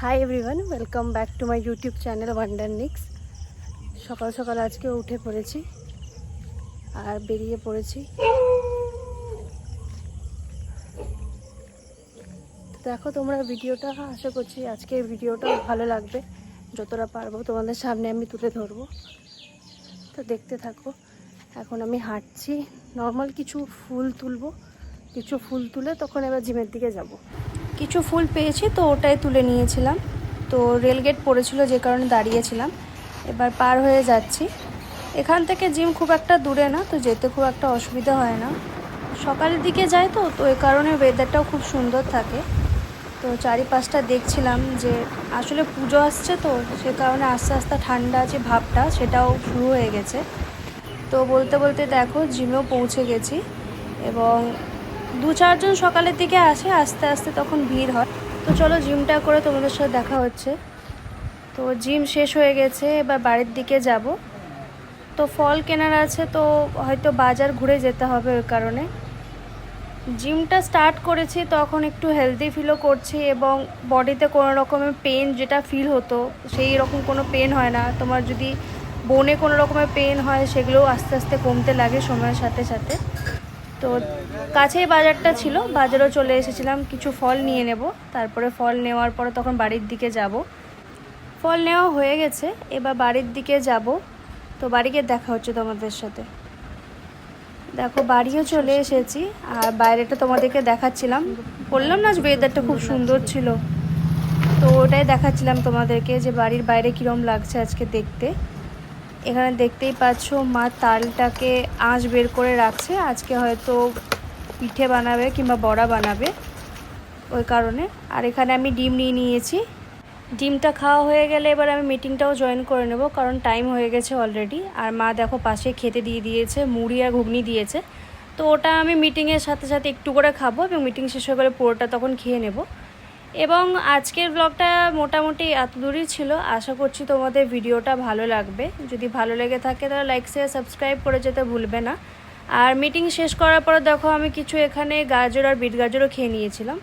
High everyone, welcome back to my YouTube channel Wondernix. সকাল সকাল আজকে উঠে পড়েছি আর বেরিয়ে পড়েছি। তো দেখো তোমরা ভিডিওটা, আশা করছি আজকের ভিডিওটা ভালো লাগবে। যতটা পারবো তোমাদের সামনে আমি তুলে ধরবো, তো দেখতে থাকো। এখন আমি হাঁটছি, নর্মাল কিছু ফুল তুলবো, কিছু ফুল তুলে তখন এবার জিমের দিকে যাব। কিছু ফুল পেয়েছি তো ওটাই তুলে নিয়েছিলাম। তো রেলগেট পড়েছিল যে কারণে দাঁড়িয়েছিলাম, এবার পার হয়ে যাচ্ছি। এখান থেকে জিম খুব একটা দূরে না, তো যেতে খুব একটা অসুবিধা হয় না। সকালের দিকে যাই তো এই কারণে ওয়েদারটাও খুব সুন্দর থাকে। তো চারিপাশটা দেখছিলাম যে আসলে পুজো আসছে, তো সে কারণে আস্তে আস্তে ঠান্ডা যে ভাবটা সেটাও শুরু হয়ে গেছে। তো বলতে বলতে দেখো জিমেও পৌঁছে গেছি, এবং 2-4 জন সকালের দিকে আসে, আস্তে আস্তে তখন ভিড় হয়। তো চলো জিমটা করে তোমাদের সাথে দেখা হচ্ছে। তো জিম শেষ হয়ে গেছে, এবার বাড়ির দিকে যাব। তো ফল কেনার আছে, তো হয়তো বাজার ঘুরে যেতে হবে। ওই কারণে জিমটা স্টার্ট করেছি, তখন একটু হেলদি ফিলও করছি, এবং বডিতে কোনো রকমের পেন যেটা ফিল হতো সেই রকম কোনো পেন হয় না। তোমার যদি বোনে কোনো রকমের পেন হয় সেগুলোও আস্তে আস্তে কমতে লাগে সময়ের সাথে সাথে। তো কাছেই বাজারটা ছিল, বাজারেও চলে এসেছিলাম, কিছু ফল নিয়ে নেব। তারপরে ফল নেওয়ার পরে তখন বাড়ির দিকে যাব। ফল নেওয়া হয়ে গেছে, এবার বাড়ির দিকে যাব। তো বাড়ি গিয়ে দেখা হচ্ছে তোমাদের সাথে। দেখো বাড়িও চলে এসেছি, আর বাইরেটা তোমাদেরকে দেখাচ্ছিলাম। বললাম না যে ওয়েদারটা খুব সুন্দর ছিল, তো ওটাই দেখাচ্ছিলাম তোমাদেরকে যে বাড়ির বাইরে কীরকম লাগছে আজকে দেখতে। এখানে দেখতেই পাচ্ছ মা তালটাকে আঁচ বের করে রাখছে, আজকে হয়তো পিঠে বানাবে কিংবা বড়া বানাবে, ওই কারণে। আর এখানে আমি ডিম নিয়ে নিয়েছি। ডিমটা খাওয়া হয়ে গেলে এবার আমি মিটিংটাও জয়েন করে নেব, কারণ টাইম হয়ে গেছে অলরেডি। আর মা দেখো পাশে খেতে দিয়ে দিয়েছে, মুড়ি আর ঘুগনি দিয়েছে। তো ওটা আমি মিটিংয়ের সাথে সাথে একটু করে খাবো, এবং মিটিং শেষ হয়ে গেলে পুরোটা তখন খেয়ে নেব। এবং আজকের ব্লগটা মোটামুটি এত দূরই ছিল। আশা করছি তোমাদের ভিডিওটা ভালো লাগবে। যদি ভালো লেগে থাকে তাহলে লাইক শেয়ার সাবস্ক্রাইব করে যেতে ভুলবে না। আর মিটিং শেষ করার পর দেখো আমি কিছু এখানে গাজর আর বিট গাজরও খেয়ে নিয়েছিলাম।